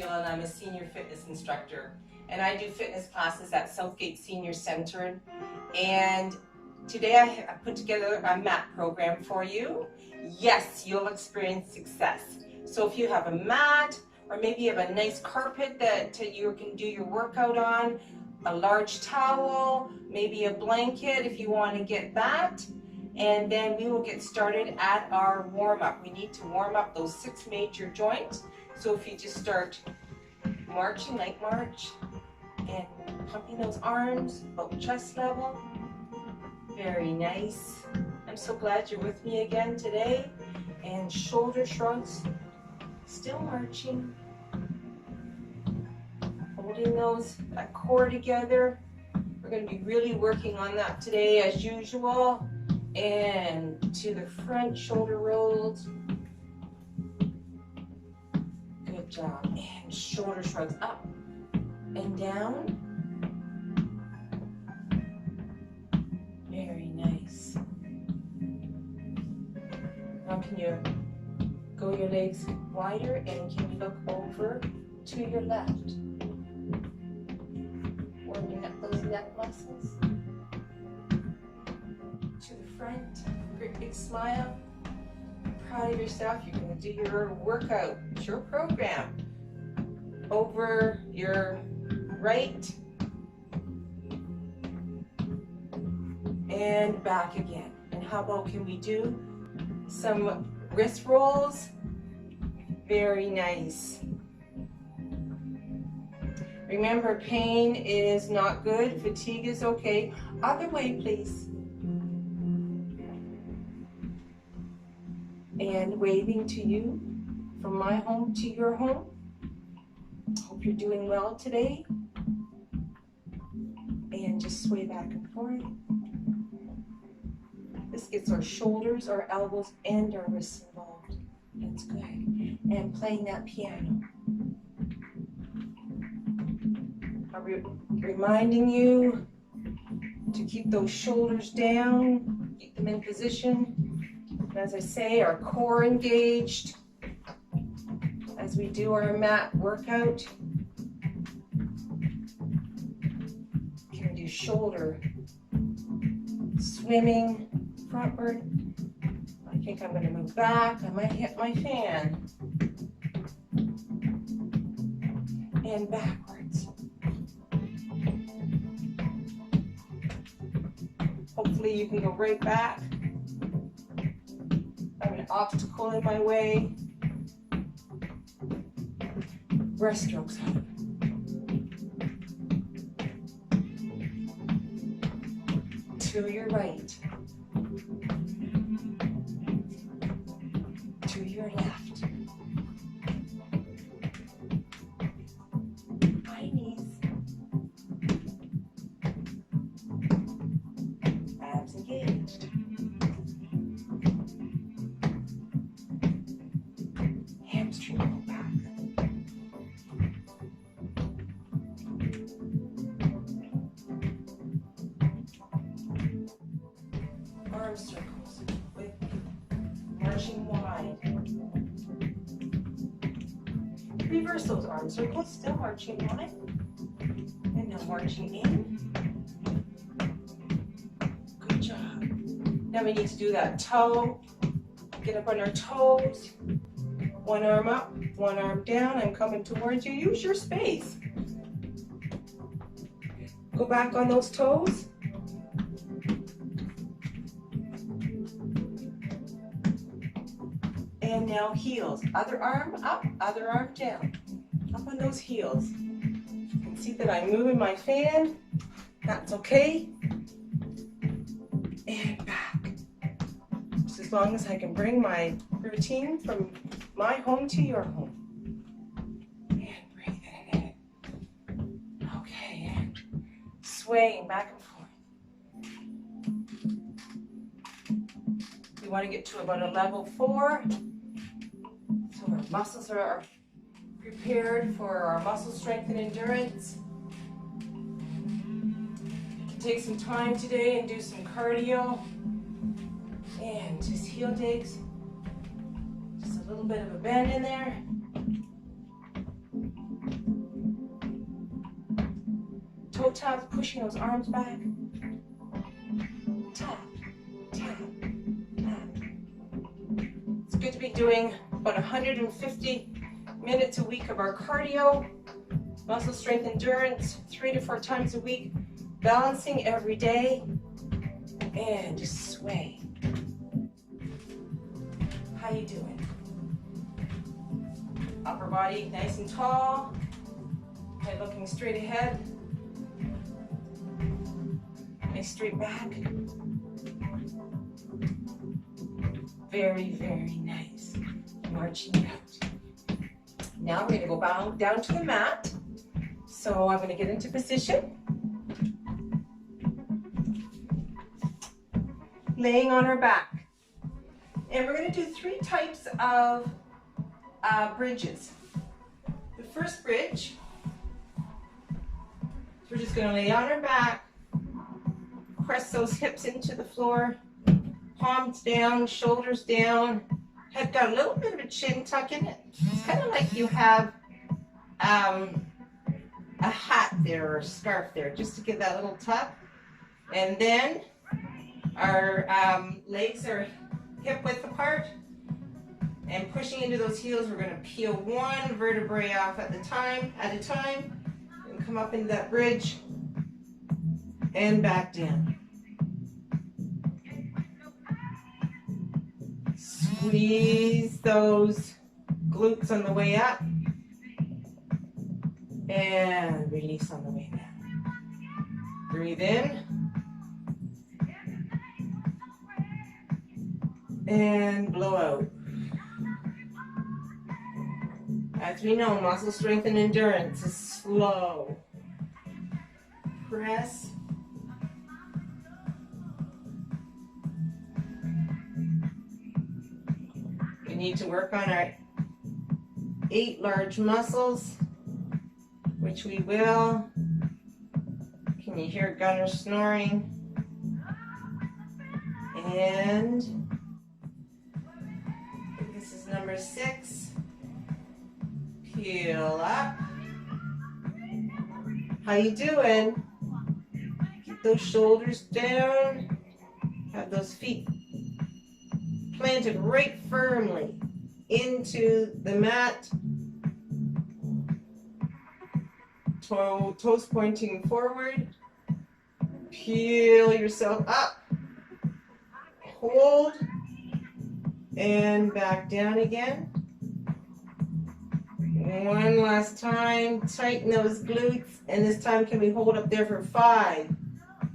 Sheila and I'm a senior fitness instructor, and I do fitness classes at Southgate Senior Center. And today I put together a mat program for you. Yes, you'll experience success. So if you have a mat, or maybe you have a nice carpet that you can do your workout on, a large towel, maybe a blanket if you want to get that. And then we will get started at our warm-up. We need to warm up those 6 major joints. So if you just start marching like march and pumping those arms about chest level. Very nice. I'm so glad you're with me again today. And shoulder shrugs, still marching. Holding that core together. We're going to be really working on that today as usual. And to the front, shoulder rolls. Good job. And shoulder shrugs up and down. Very nice. Now can you go your legs wider, and can you look over to your left? Warming up those neck muscles. To the front, great big smile. Proud of yourself. You're going to do your workout, your program. Over your right and back again. And how about, can we do some wrist rolls? Very nice. Remember, pain is not good. Fatigue is okay. Other way, please. And waving to you from my home to your home. Hope you're doing well today. And just sway back and forth. This gets our shoulders, our elbows, and our wrists involved. That's good. And playing that piano. I'm reminding you to keep those shoulders down, keep them in position. And as I say, our core engaged as we do our mat workout. Can we do shoulder swimming frontward? I think I'm going to move back. I might hit my fan. And backwards. Hopefully you can go right back. I have an obstacle in my way. Breaststrokes up. To your right. To your left. High knees. Abs engaged. Hamstring pull back. Arm circles with marching wide. Reverse those arm circles, still marching wide. And now marching in. Good job. Now we need to do that toe. Get up on our toes. One arm up, one arm down. I'm coming towards you. Use your space. Go back on those toes. And now heels. Other arm up, other arm down. Up on those heels. You can see that I'm moving my fan. That's okay. And back. Just as long as I can bring my routine from my home to your home. And breathe it in. Okay, and swaying back and forth. We want to get to about a level 4. So our muscles are prepared for our muscle strength and endurance. Take some time today and do some cardio. And just heel digs. Just a little bit of a bend in there. elbow taps, pushing those arms back. Tap, tap, tap. It's good to be doing about 150 minutes a week of our cardio, muscle strength endurance, 3 to 4 times a week, balancing every day, and just sway. How you doing? Upper body nice and tall, head looking straight ahead, nice straight back. Very, very nice. Marching out. Now we're going to go down to the mat. So I'm going to get into position. Laying on our back. And we're going to do 3 types of bridges. The first bridge, we're just going to lay on our back, press those hips into the floor, palms down, shoulders down, head got a little bit of a chin tuck in it. It's kind of like you have a hat there or a scarf there, just to give that little tuck. And then our legs are hip width apart. And pushing into those heels, we're going to peel 1 vertebrae off at a time, and come up into that bridge and back down. Squeeze those glutes on the way up and release on the way down. Breathe in and blow out. As we know, muscle strength and endurance is slow. Press. We need to work on our 8 large muscles, which we will. Can you hear Gunnar snoring? And I think this is number 6. Peel up. How you doing? Keep those shoulders down. Have those feet planted right firmly into the mat. Toes pointing forward. Peel yourself up. Hold. And back down again. One last time, tighten those glutes, and this time can we hold up there for 5,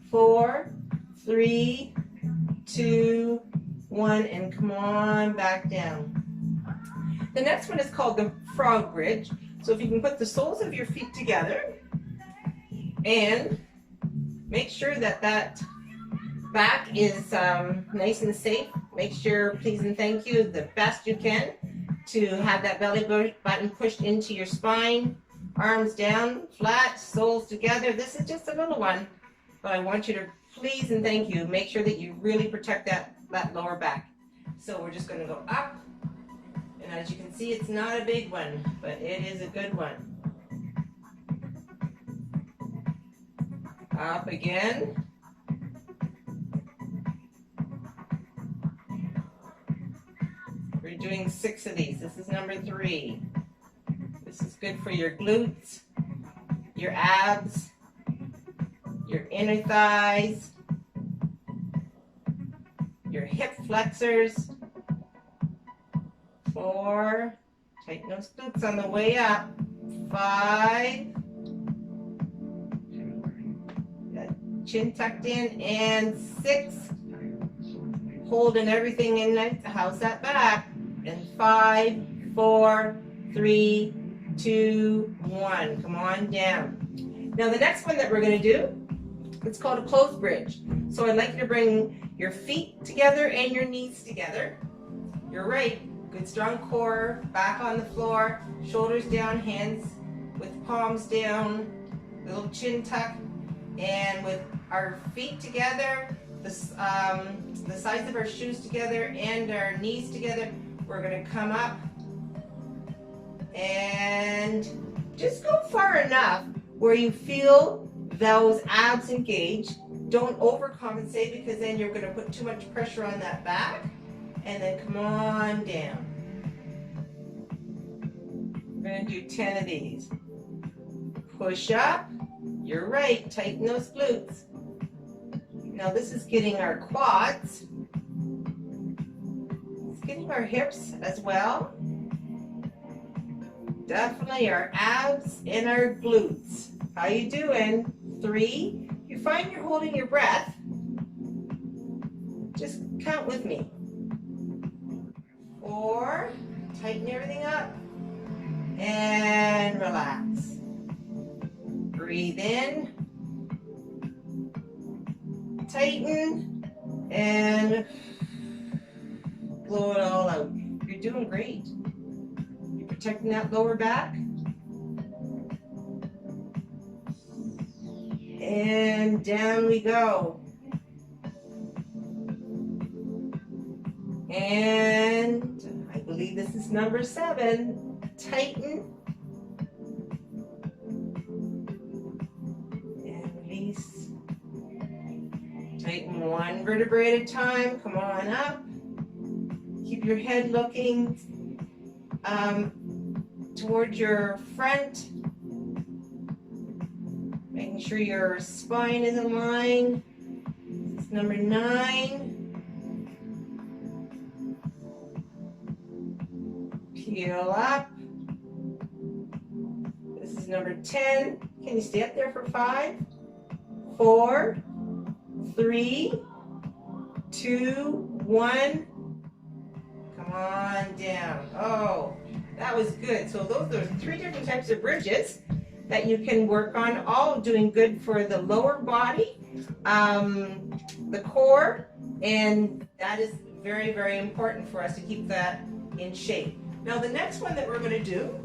4, 3, 2, 1, and come on back down. The next one is called the frog bridge. So if you can put the soles of your feet together and make sure that that back is nice and safe. Make sure, please and thank you, the best you can, to have that belly button pushed into your spine, arms down, flat, soles together. This is just a little one, but I want you to please and thank you, make sure that you really protect that lower back. So we're just going to go up, and as you can see, it's not a big one, but it is a good one. Up again. We're doing 6 of these. This is number 3. This is good for your glutes, your abs, your inner thighs, your hip flexors. 4. Tighten those glutes on the way up. 5. Chin tucked in. And 6. Holding everything in there to house that back. And 5, 4, 3, 2, 1. Come on down. Now the next one that we're going to do, it's called a closed bridge. So I'd like you to bring your feet together and your knees together. You're right. Good strong core, back on the floor, shoulders down, hands with palms down, little chin tuck, and with our feet together, the sides of our shoes together and our knees together, we're going to come up and just go far enough where you feel those abs engaged. Don't overcompensate because then you're going to put too much pressure on that back. And then come on down. We're going to do 10 of these. Push up. You're right. Tighten those glutes. Now this is getting our quads. It's getting our hips as well. Definitely our abs and our glutes. How you doing? 3. You find you're holding your breath. Just count with me. 4. Tighten everything up. And relax. Breathe in. Tighten. And blow it all out. You're doing great. You're protecting that lower back. And down we go. And I believe this is number 7. Tighten. And release. Tighten one vertebrae at a time. Come on up. Keep your head looking towards your front. Making sure your spine is in line. This is number 9. Peel up. This is number 10. Can you stay up there for 5, 4, 3, 2, 1. Come on down. Oh, that was good. So those are 3 different types of bridges that you can work on, all doing good for the lower body, the core, and that is very, very important for us to keep that in shape. Now the next one that we're going to do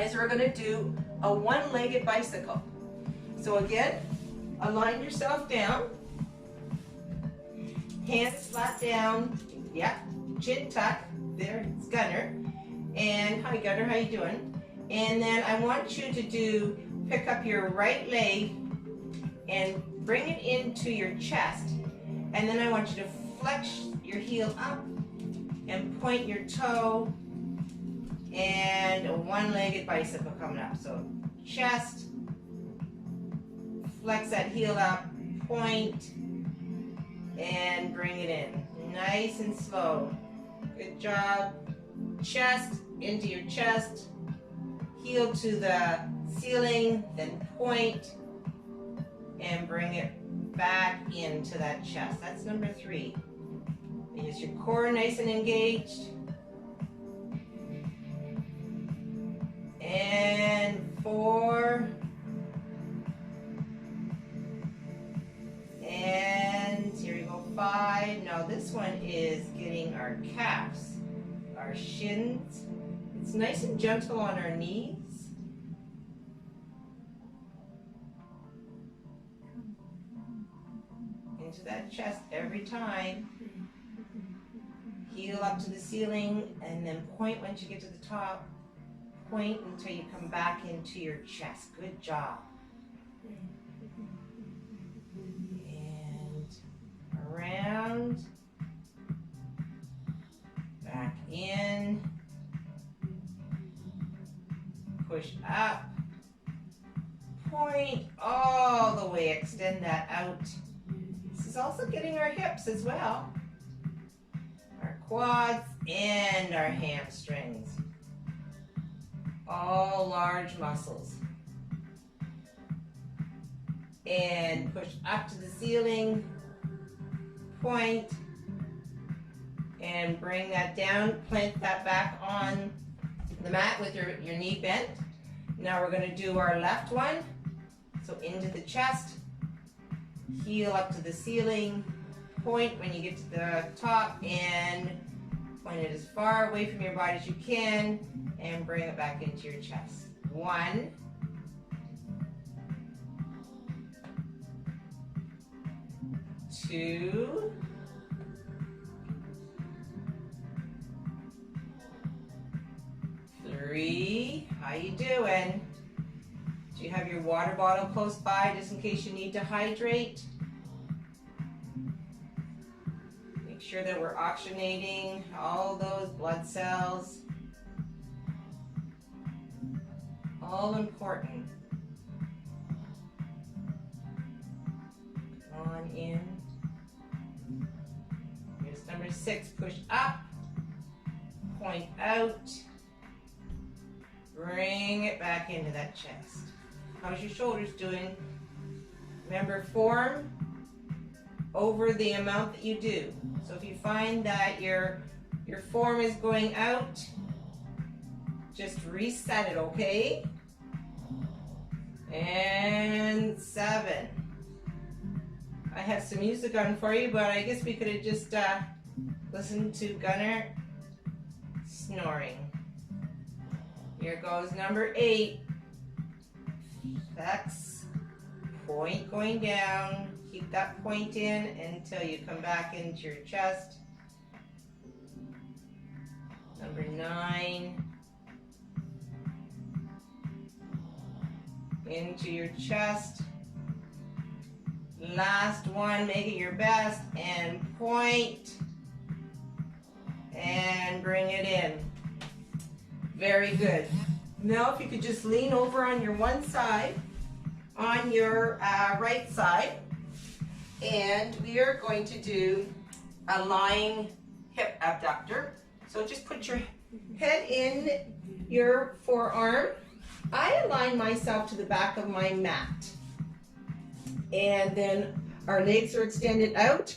is we're going to do a one-legged bicycle. So again, align yourself down, hands flat down, yeah, chin tuck, there, it's Gunner, and hi Gunner, how you doing? And then I want you to pick up your right leg and bring it into your chest. And then I want you to flex your heel up and point your toe, and a one-legged bicycle coming up. So chest, flex that heel up, point, and bring it in. Nice and slow. Good job. Chest into your chest. Heel to the ceiling, then point, and bring it back into that chest. That's number 3. Is your core nice and engaged? And 4. And here we go, 5. Now this one is getting our calves, our shins. It's nice and gentle on our knees. Into that chest every time. Heel up to the ceiling and then point once you get to the top. Point until you come back into your chest. Good job. And around. Back in. Push up. Point all the way. Extend that out. This is also getting our hips as well. Our quads and our hamstrings. All large muscles. And push up to the ceiling. Point. And bring that down. Plant that back on the mat with your knee bent. Now we're going to do our left one. So into the chest. Heel up to the ceiling. Point when you get to the top and point it as far away from your body as you can and bring it back into your chest. 1, 2, 3. How you doing? Do you have your water bottle close by just in case you need to hydrate? Make sure that we're oxygenating all those blood cells. All important. Come on in. Here's number 6. Push up. Point out. Bring it back into that chest. How's your shoulders doing? Remember, form over the amount that you do. So if you find that your form is going out, just reset it, okay? And 7. I have some music on for you, but I guess we could have just listened to Gunnar snoring. Here goes number 8. Flex, point going down. Keep that point in until you come back into your chest. Number 9. Into your chest. Last one, make it your best, and point, and bring it in. Very good. Now if you could just lean over on your one side, on your right side, and we are going to do a lying hip abductor. So just put your head in your forearm. I align myself to the back of my mat. And then our legs are extended out.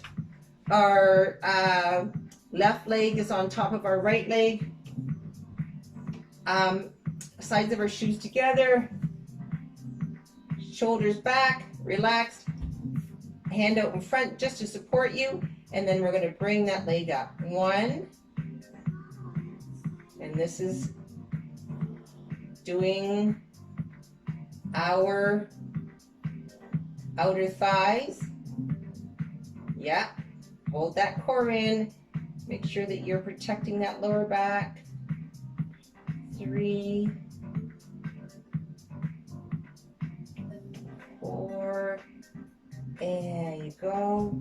Our left leg is on top of our right leg. Sides of our shoes together. Shoulders back, relaxed. Hand out in front just to support you. And then we're going to bring that leg up. 1. And this is doing our outer thighs. Yeah. Hold that core in. Make sure that you're protecting that lower back. 3, 4, and you go.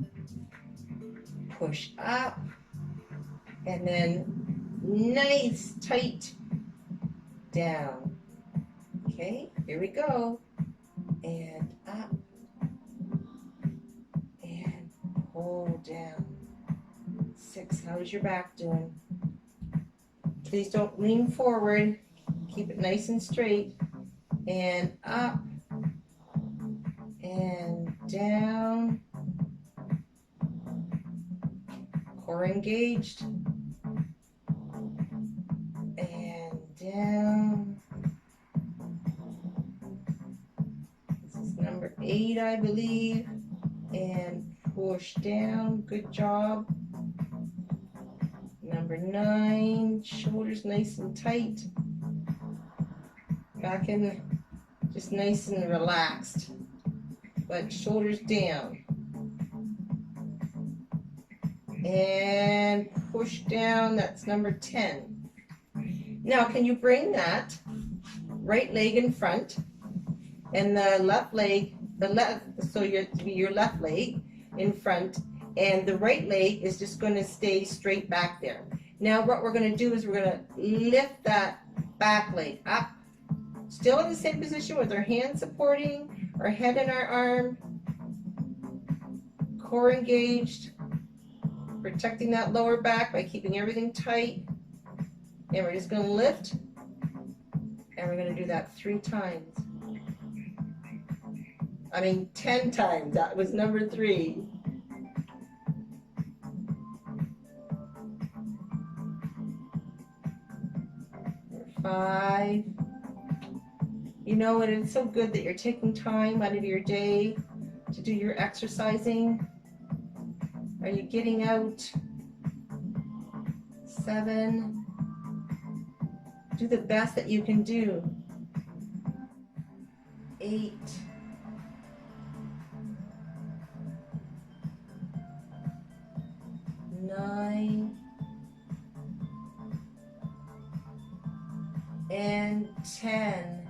Push up. And then nice, tight down. Okay, here we go. And up. And pull down. 6, how's your back doing? Please don't lean forward. Keep it nice and straight. And up. And down. Core engaged. And down. This is number 8, I believe. And push down. Good job. Number 9, shoulders nice and tight. Back in, just nice and relaxed. But shoulders down. And push down, that's number 10. Now, can you bring that right leg in front and the left leg, so your left leg in front, and the right leg is just going to stay straight back there. Now what we're going to do is we're going to lift that back leg up, still in the same position with our hands supporting our head and our arm, core engaged, protecting that lower back by keeping everything tight. And we're just going to lift, and we're going to do that 3 times. 10 times. That was number 3. 5. You know, and it's so good that you're taking time out of your day to do your exercising. Are you getting out? 7. Do the best that you can do. 8. 9. And 10.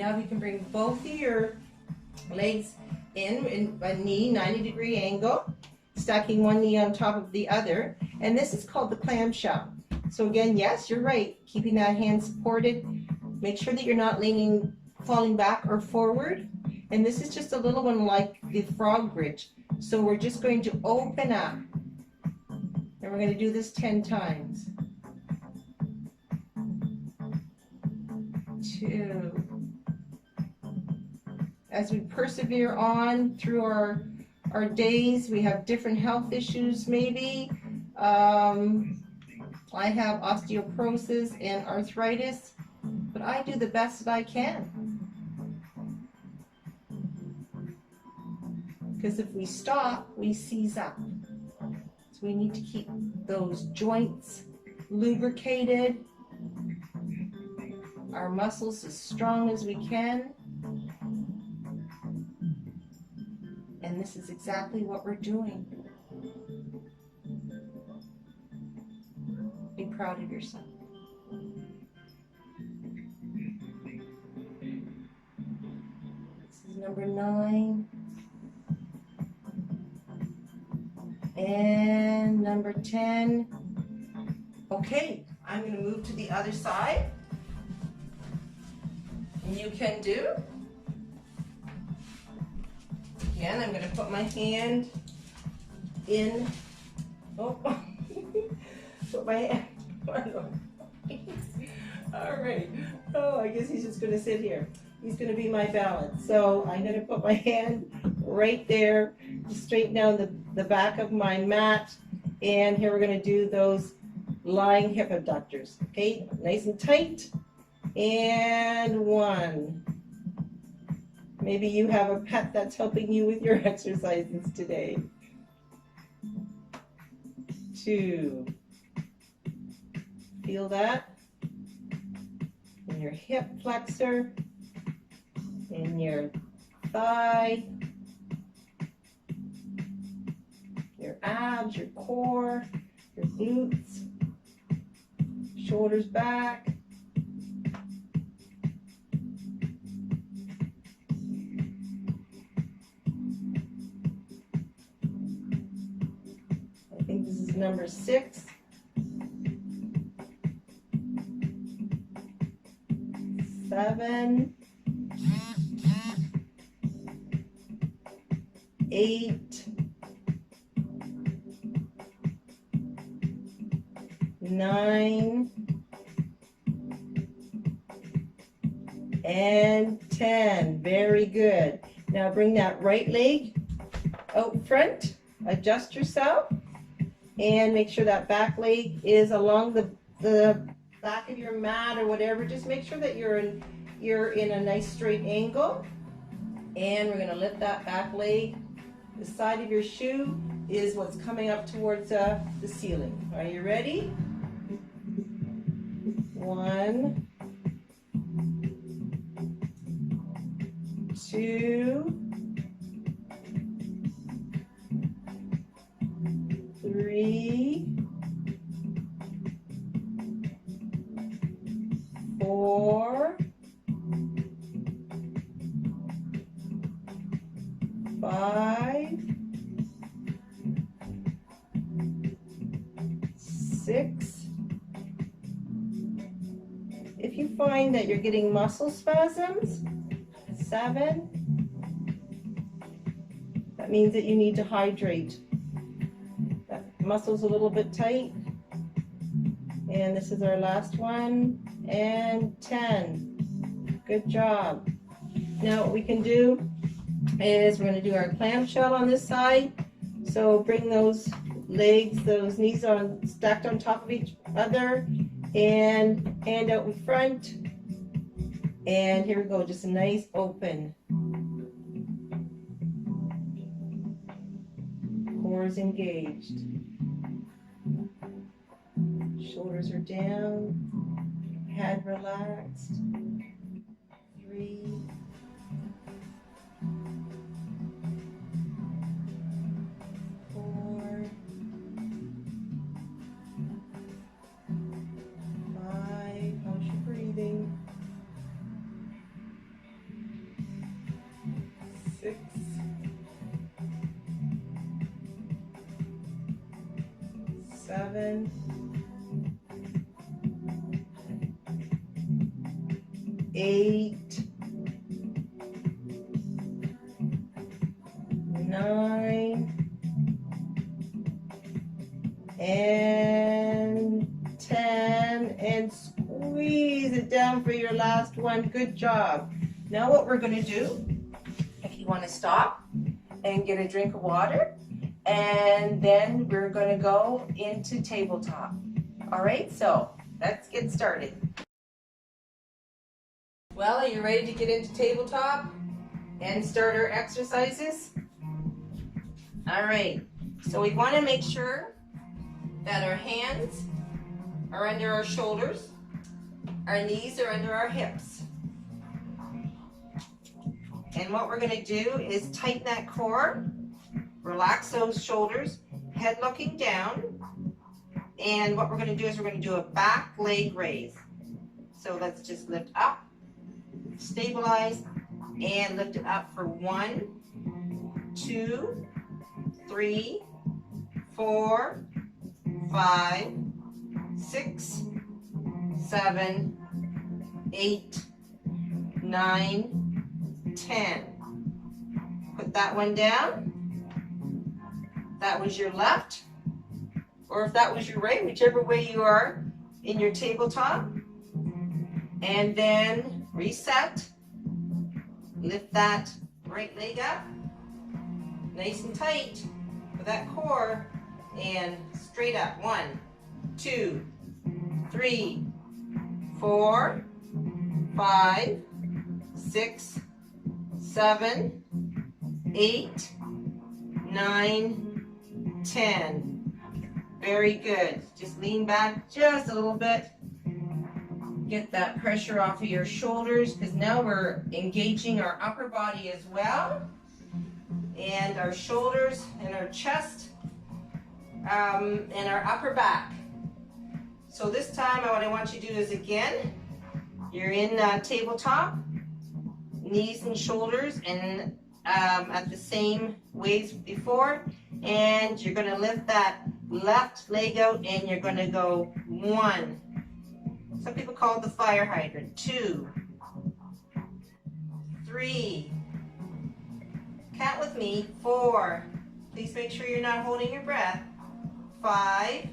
Now you can bring both of your legs in a knee, 90-degree angle, stacking one knee on top of the other. And this is called the clamshell. So again, yes, you're right, keeping that hand supported. Make sure that you're not leaning, falling back or forward. And this is just a little one like the frog bridge. So we're just going to open up. And we're going to do this 10 times. 2. As we persevere on through our days, we have different health issues maybe. I have osteoporosis and arthritis, but I do the best that I can. Because if we stop, we seize up. So we need to keep those joints lubricated, our muscles as strong as we can. And this is exactly what we're doing. Be proud of yourself. This is number 9. And number 10. Okay, I'm going to move to the other side. And you can do. Again, I'm going to put my hand in. Oh, put my hand. All right. Oh, I guess he's just going to sit here. He's going to be my balance. So I'm going to put my hand right there, straight down the back of my mat. And here we're going to do those lying hip abductors. Okay, nice and tight. And 1. Maybe you have a pet that's helping you with your exercises today. 2. Feel that? In your hip flexor, in your thigh, your abs, your core, your glutes, shoulders back. I think this is number 6. 7, 8, 9, and 10. Very good. Now bring that right leg out front. Adjust yourself and make sure that back leg is along the back of your mat or whatever. Just make sure that you're in a nice straight angle. And we're going to lift that back leg. The side of your shoe is what's coming up towards the ceiling. Are you ready? 1, 2, 3, 4, 5, 6. If you find that you're getting muscle spasms, 7. That means that you need to hydrate. That muscle's a little bit tight. And this is our last one. And 10. Good job. Now what we can do is we're going to do our clamshell on this side. So bring those legs, those knees on stacked on top of each other, and hand out in front. And here we go, just a nice open. Core is engaged. Shoulders are down, head relaxed. 3, 4, 5. How's your breathing? 7, 8, 9, and 10, and squeeze it down for your last one. Good job. Now what we're going to do, if you want to stop and get a drink of water, and then we're going to go into tabletop. All right, so let's get started. Well, are you ready to get into tabletop and start our exercises? All right, so we want to make sure that our hands are under our shoulders, our knees are under our hips. And what we're going to do is tighten that core, relax those shoulders, head looking down. And what we're going to do is we're going to do a back leg raise. So let's just lift up, stabilize, and lift it up for 1, 2, 3, 4, 5, 6, 7, 8, 9, 10. Put that one down. That was your left, or if that was your right, whichever way you are in your tabletop. And then reset. Lift that right leg up, nice and tight with that core, and straight up. 1, 2, 3, 4, 5, 6, 7, 8, 9, 10. Very good. Just lean back just a little bit. Get that pressure off of your shoulders, because now we're engaging our upper body as well, and our shoulders and our chest, and our upper back. So this time what I want you to do is, again, you're in tabletop, knees and shoulders, and at the same ways before, and you're going to lift that left leg out, and you're going to go 1. Some people call it the fire hydrant. 2, 3, count with me, 4, please make sure you're not holding your breath, 5,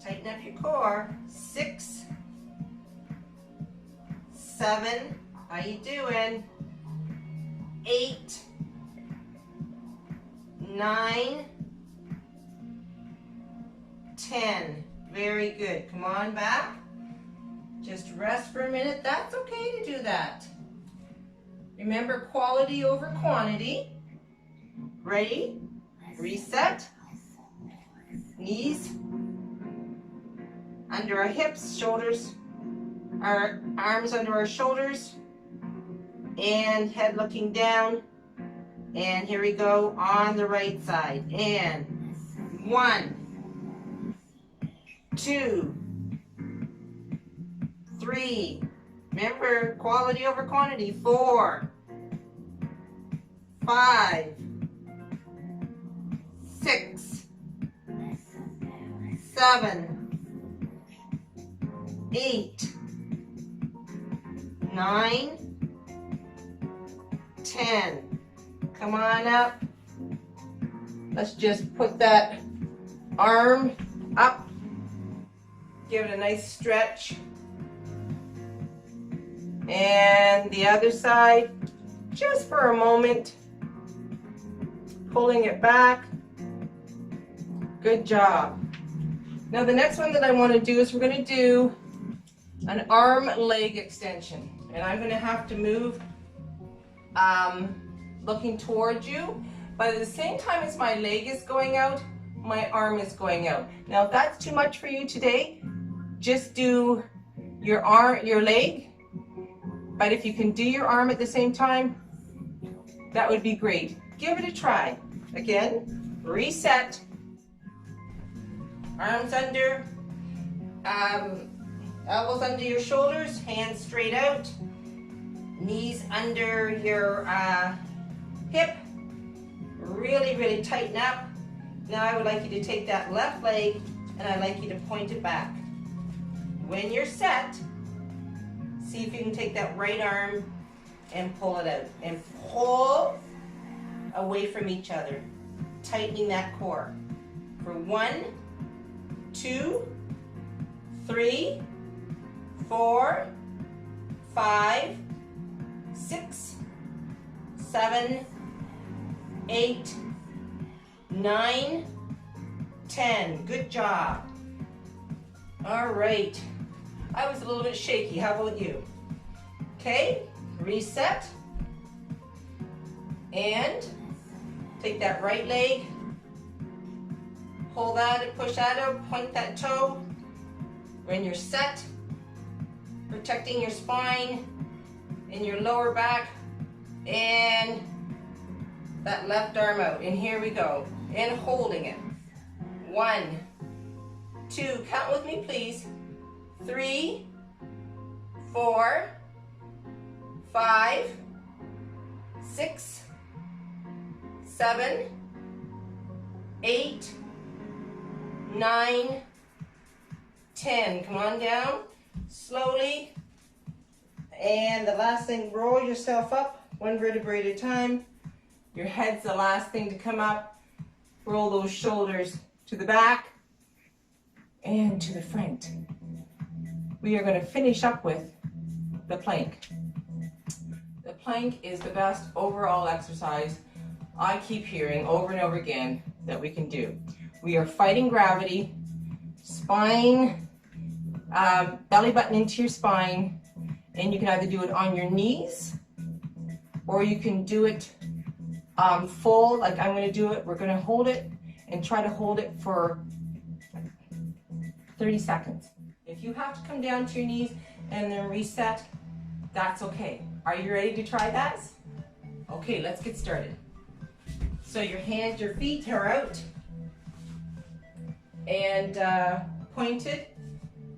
tighten up your core, 6, 7, how you doing, 8, 9, 10. Very good. Come on back. Just rest for a minute. That's okay to do that. Remember, quality over quantity. Ready? Reset. Knees under our hips, shoulders, our arms under our shoulders, and head looking down. And here we go on the right side. And 1, 2, 3. Remember, quality over quantity. 4, 5, 6, 7, 8, 9, 10. Come on up. Let's just put that arm up. Give it a nice stretch. And the other side, just for a moment. Pulling it back. Good job. Now the next one that I want to do is we're going to do an arm leg extension. And I'm going to have to move looking towards you, but at the same time as my leg is going out, my arm is going out. Now if that's too much for you today, just do your arm, your leg, but if you can do your arm at the same time, that would be great. Give it a try. Again, reset, arms under, elbows under your shoulders, hands straight out, knees under your hip. Really, really tighten up. Now I would like you to take that left leg and I like you to point it back. When you're set, see if you can take that right arm and pull it out. And pull away from each other, tightening that core. For 1, 2, 3, 4, 5, 6, 7, 8, 9, 10. Good job. All right. I was a little bit shaky. How about you? Okay, reset. And take that right leg, pull that, push that out, point that toe. When you're set, protecting your spine and your lower back, and that left arm out. And here we go. And holding it. 1, 2, count with me please. 3, 4, 5, 6, 7, 8, 9, 10. Come on down, slowly. And the last thing, roll yourself up, 1 vertebrae at a time. Your head's the last thing to come up. Roll those shoulders to the back and to the front. We are going to finish up with the plank. The plank is the best overall exercise I keep hearing over and over again that we can do. We are fighting gravity, spine, belly button into your spine, and you can either do it on your knees or you can do it full, like I'm going to do it. We're going to hold it and try to hold it for 30 seconds. If you have to come down to your knees and then reset, that's okay. Are you ready to try that? Okay, let's get started. So your hands, your feet are out and pointed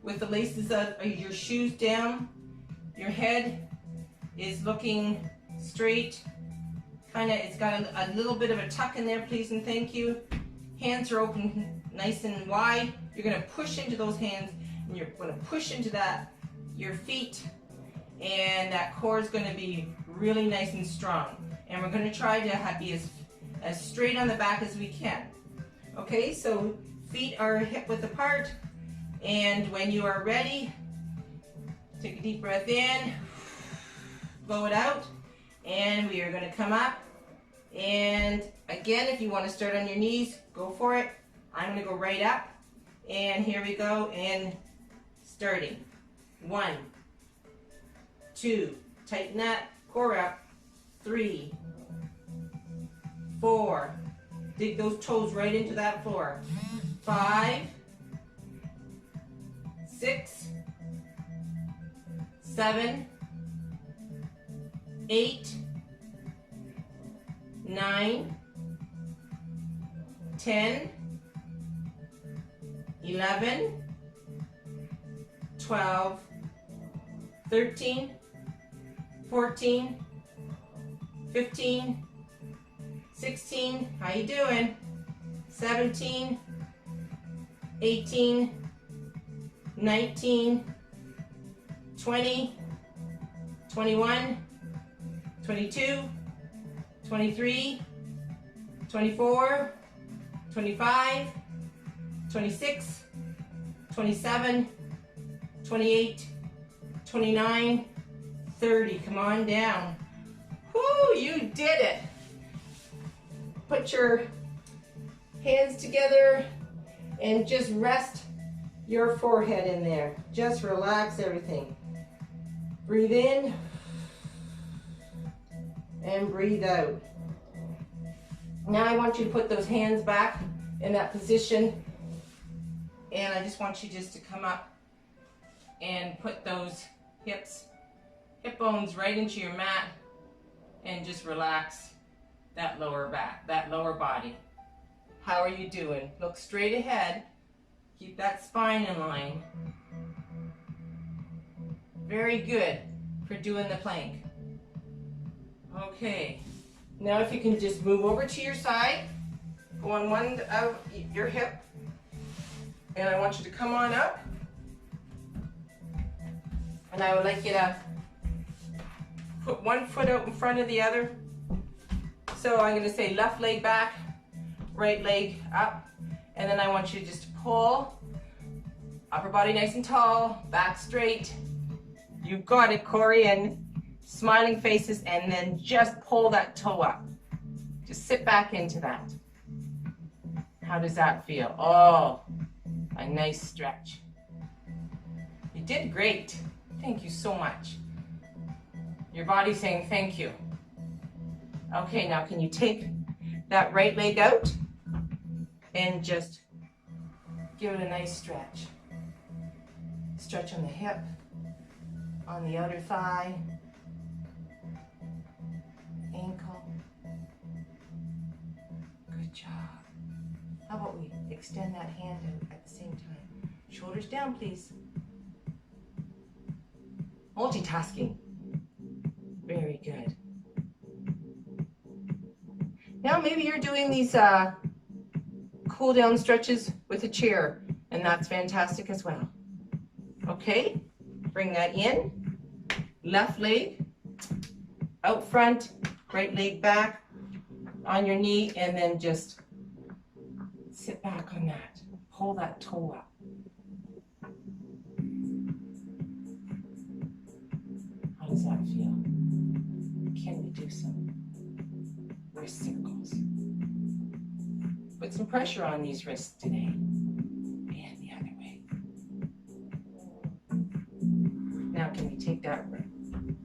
with the laces of your shoes down. Your head is looking straight. It's got a little bit of a tuck in there, please and thank you. Hands are open nice and wide. You're going to push into those hands and you're going to push into your feet, and that core is going to be really nice and strong. And we're going to try to be as straight on the back as we can. Okay, so feet are hip width apart, and when you are ready, take a deep breath in, blow it out, and we are going to come up. And again, if you want to start on your knees, go for it. I'm going to go right up, and here we go, and starting. 1, 2, tighten that core up. 3, 4, dig those toes right into that floor. 5, 6, 7, 8, 9, 10, 11, 12, 13, 14, 15, 16, how you doing? 17, 18, 19, 20, 21, 22, 23, 24, 25, 26, 27, 28, 29, 30. Come on down. Whoo, you did it. Put your hands together and just rest your forehead in there. Just relax everything. Breathe in and breathe out. Now I want you to put those hands back in that position, and I just want you just to come up and put those hip bones right into your mat and just relax that lower back, that lower body. How are you doing? Look straight ahead. Keep that spine in line. Very good for doing the plank. Okay, now if you can just move over to your side, go on one of your hip, And I want you to come on up. And I would like you to put one foot out in front of the other. So I'm going to say left leg back, right leg up. And then I want you just to pull, upper body nice and tall, back straight. You got it, Corey, and smiling faces, and then just pull that toe up. Just sit back into that. How does that feel? Oh, a nice stretch. You did great. Thank you so much. Your body's saying thank you. Okay, now can you take that right leg out and just give it a nice stretch. Stretch on the hip, on the outer thigh, ankle. Good job. How about we extend that hand out at the same time? Shoulders down, please. Multitasking. Very good. Now maybe you're doing these cool down stretches with a chair, and that's fantastic as well. Okay, bring that in. Left leg out front, right leg back on your knee, and then just sit back on that. Pull that toe up. How does that feel? Can we do some wrist circles? Put some pressure on these wrists today. And the other way. Now can you take that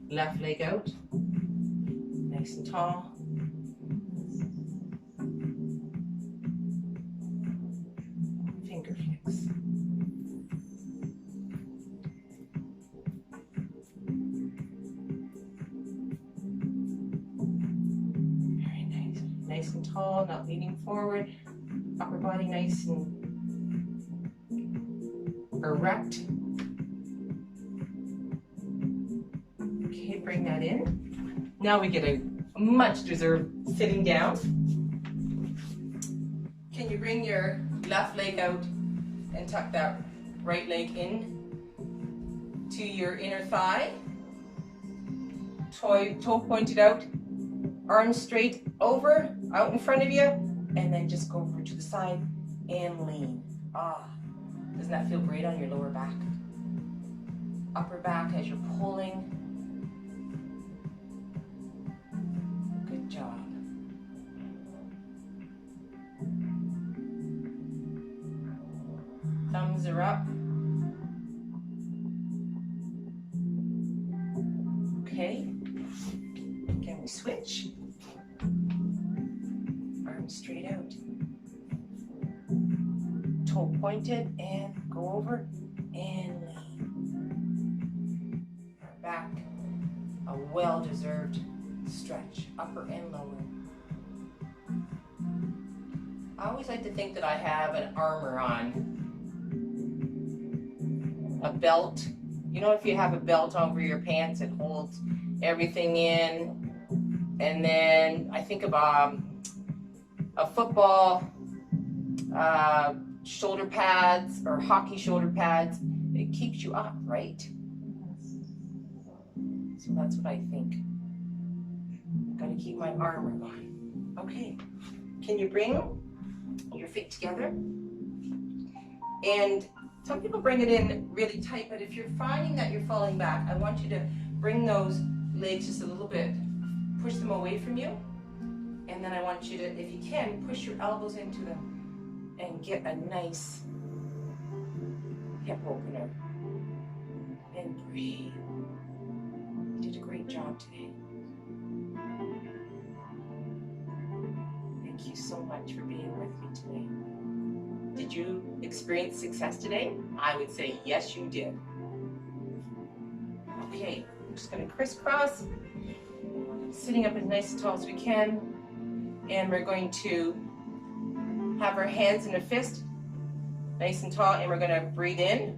left leg out? Nice and tall. Finger flicks. Very nice. Nice and tall, not leaning forward. Upper body nice and erect. Okay, bring that in. Now we get a much deserved sitting down. Can you bring your left leg out and tuck that right leg in to your inner thigh? Toe pointed out, arms straight over, out in front of you, and then just go over to the side and lean. Ah, doesn't that feel great on your lower back? Upper back as you're pulling. Good job. Thumbs are up. Okay. Can we switch? Arms straight out. Toe pointed and go over and lean. Back. A well-deserved stretch, upper and lower. I always like to think that I have an armor on. A belt. You know, if you have a belt over your pants, it holds everything in. And then I think of a football shoulder pads or hockey shoulder pads. It keeps you up, right? So that's what I think. Gotta keep my armor on. Okay, can you bring your feet together? And some people bring it in really tight, but if you're finding that you're falling back, I want you to bring those legs just a little bit, push them away from you. And then I want you to, if you can, push your elbows into them and get a nice hip opener. And breathe. You did a great job today. Thank you so much for being with me today. Did you experience success today? I would say yes, you did. Okay, I'm just going to crisscross, sitting up as nice and tall as we can, and we're going to have our hands in a fist, nice and tall, and we're going to breathe in,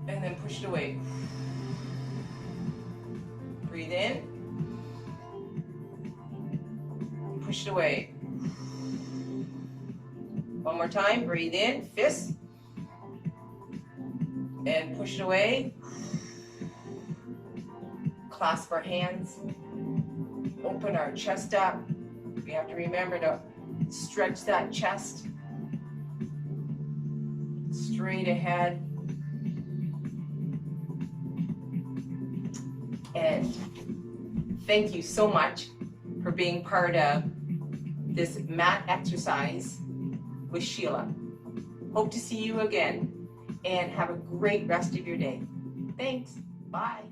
and then push it away. Breathe in, push it away. One more time, breathe in, fist, and push it away. Clasp our hands, open our chest up. We have to remember to stretch that chest straight ahead. And thank you so much for being part of this mat exercise with Sheila. Hope to see you again and have a great rest of your day. Thanks. Bye.